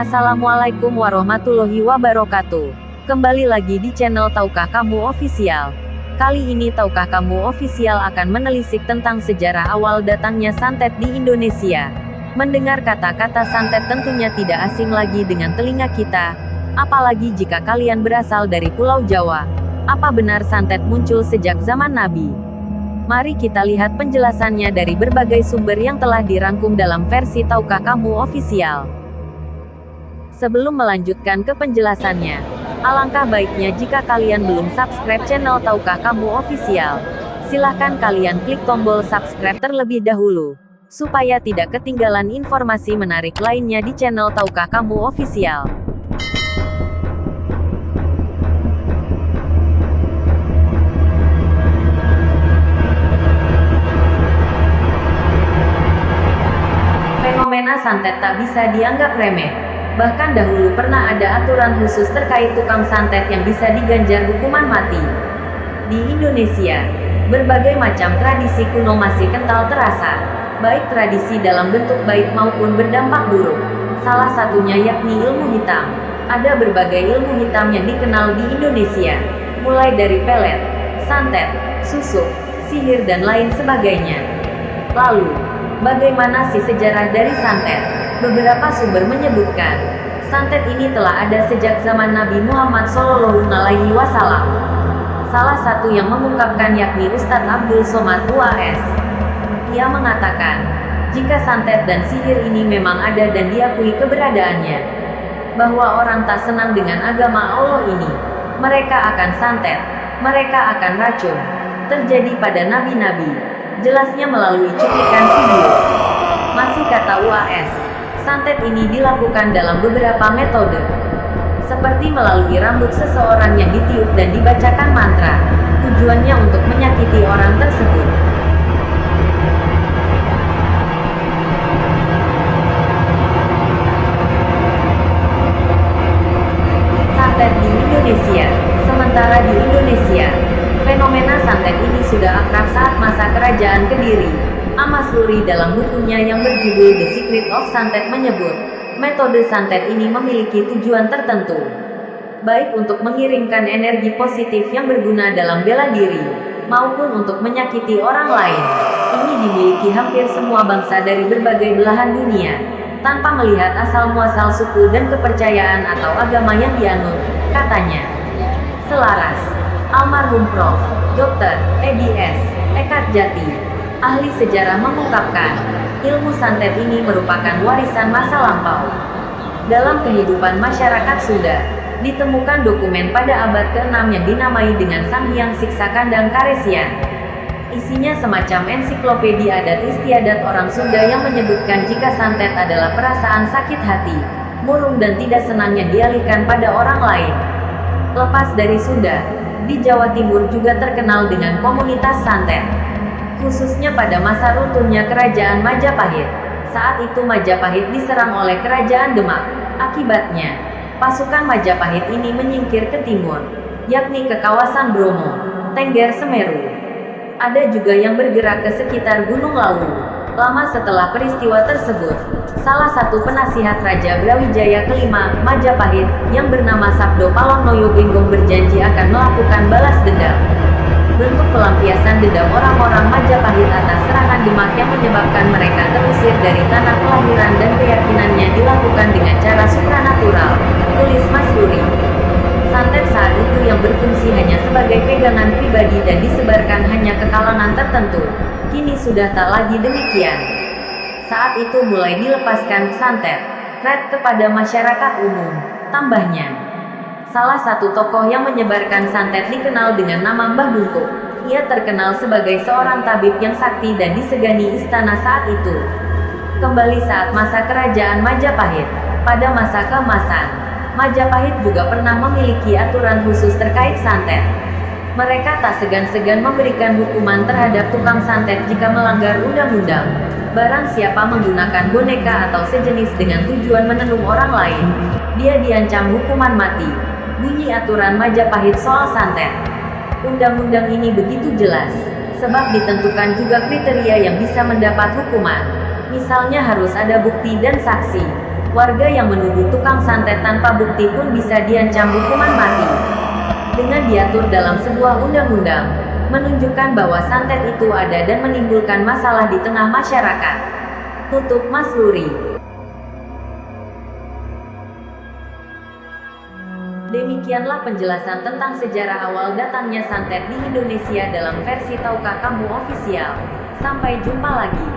Assalamualaikum warahmatullahi wabarakatuh. Kembali lagi di channel Tahukah Kamu Official. Kali ini Tahukah Kamu Official akan menelisik tentang sejarah awal datangnya santet di Indonesia. Mendengar kata-kata santet tentunya tidak asing lagi dengan telinga kita, apalagi jika kalian berasal dari Pulau Jawa. Apa benar santet muncul sejak zaman Nabi? Mari kita lihat penjelasannya dari berbagai sumber yang telah dirangkum dalam versi Tahukah Kamu Official. Sebelum melanjutkan ke penjelasannya, alangkah baiknya jika kalian belum subscribe channel Tahukah Kamu Official. Silahkan kalian klik tombol subscribe terlebih dahulu, supaya tidak ketinggalan informasi menarik lainnya di channel Tahukah Kamu Official. Fenomena santet tak bisa dianggap remeh. Bahkan dahulu pernah ada aturan khusus terkait tukang santet yang bisa diganjar hukuman mati. Di Indonesia, berbagai macam tradisi kuno masih kental terasa, baik tradisi dalam bentuk baik maupun berdampak buruk. Salah satunya yakni ilmu hitam. Ada berbagai ilmu hitam yang dikenal di Indonesia, mulai dari pelet, santet, susuk, sihir dan lain sebagainya. Lalu, bagaimana sih sejarah dari santet? Beberapa sumber menyebutkan, santet ini telah ada sejak zaman Nabi Muhammad SAW. Salah satu yang mengungkapkan yakni Ustadz Abdul Somad UAS. Ia mengatakan, jika santet dan sihir ini memang ada dan diakui keberadaannya, bahwa orang tak senang dengan agama Allah ini, mereka akan santet, mereka akan racun. Terjadi pada nabi-nabi, jelasnya melalui cuplikan video. Masih kata UAS, santet ini dilakukan dalam beberapa metode, seperti melalui rambut seseorang yang ditiup dan dibacakan mantra. Tujuannya untuk menyakiti orang tersebut. Santet di Indonesia. Sementara di Indonesia, fenomena santet ini sudah akrab saat masa Kerajaan Kediri. Amas Luri dalam bukunya yang berjudul The Secret of Santet menyebut, metode santet ini memiliki tujuan tertentu, baik untuk mengirimkan energi positif yang berguna dalam bela diri, maupun untuk menyakiti orang lain. Ini dimiliki hampir semua bangsa dari berbagai belahan dunia, tanpa melihat asal-muasal suku dan kepercayaan atau agama yang dianut, katanya. Selaras, almarhum Prof. Dr. Eds. Ekat Jati, ahli sejarah mengungkapkan, ilmu santet ini merupakan warisan masa lampau. Dalam kehidupan masyarakat Sunda, ditemukan dokumen pada abad ke-6 yang dinamai dengan Sang Hyang Siksa Kandang Karesian. Isinya semacam ensiklopedia adat istiadat orang Sunda yang menyebutkan jika santet adalah perasaan sakit hati, murung dan tidak senang yang dialihkan pada orang lain. Lepas dari Sunda, di Jawa Timur juga terkenal dengan komunitas santet, khususnya pada masa runtuhnya Kerajaan Majapahit. Saat itu Majapahit diserang oleh Kerajaan Demak. Akibatnya, pasukan Majapahit ini menyingkir ke timur, yakni ke kawasan Bromo, Tengger, Semeru. Ada juga yang bergerak ke sekitar Gunung Lawu. Lama setelah peristiwa tersebut, salah satu penasihat Raja Brawijaya kelima, Majapahit, yang bernama Sabdo Palonoyo Genggong berjanji akan melakukan balas dendam. Bentuk pelampiasan dendam orang-orang Majapahit atas serangan Demak yang menyebabkan mereka terusir dari tanah kelahiran dan keyakinannya dilakukan dengan cara supranatural, tulis Mas Luri. Santet saat itu yang berfungsi hanya sebagai pegangan pribadi dan disebarkan hanya ke kalangan tertentu, kini sudah tak lagi demikian. Saat itu mulai dilepaskan santet, red kepada masyarakat umum, tambahnya. Salah satu tokoh yang menyebarkan santet dikenal dengan nama Mbah Bungkuk. Ia terkenal sebagai seorang tabib yang sakti dan disegani istana saat itu. Kembali saat masa Kerajaan Majapahit, pada masa keemasan, Majapahit juga pernah memiliki aturan khusus terkait santet. Mereka tak segan-segan memberikan hukuman terhadap tukang santet jika melanggar undang-undang. Barang siapa menggunakan boneka atau sejenis dengan tujuan menenung orang lain, dia diancam hukuman mati. Bunyi aturan Majapahit soal santet. Undang-undang ini begitu jelas, sebab ditentukan juga kriteria yang bisa mendapat hukuman. Misalnya harus ada bukti dan saksi. Warga yang menuduh tukang santet tanpa bukti pun bisa diancam hukuman mati. Dengan diatur dalam sebuah undang-undang, menunjukkan bahwa santet itu ada dan menimbulkan masalah di tengah masyarakat. Tutup Mas Luri. Demikianlah penjelasan tentang sejarah awal datangnya santet di Indonesia dalam versi Tahukah Kamu Official. Sampai jumpa lagi.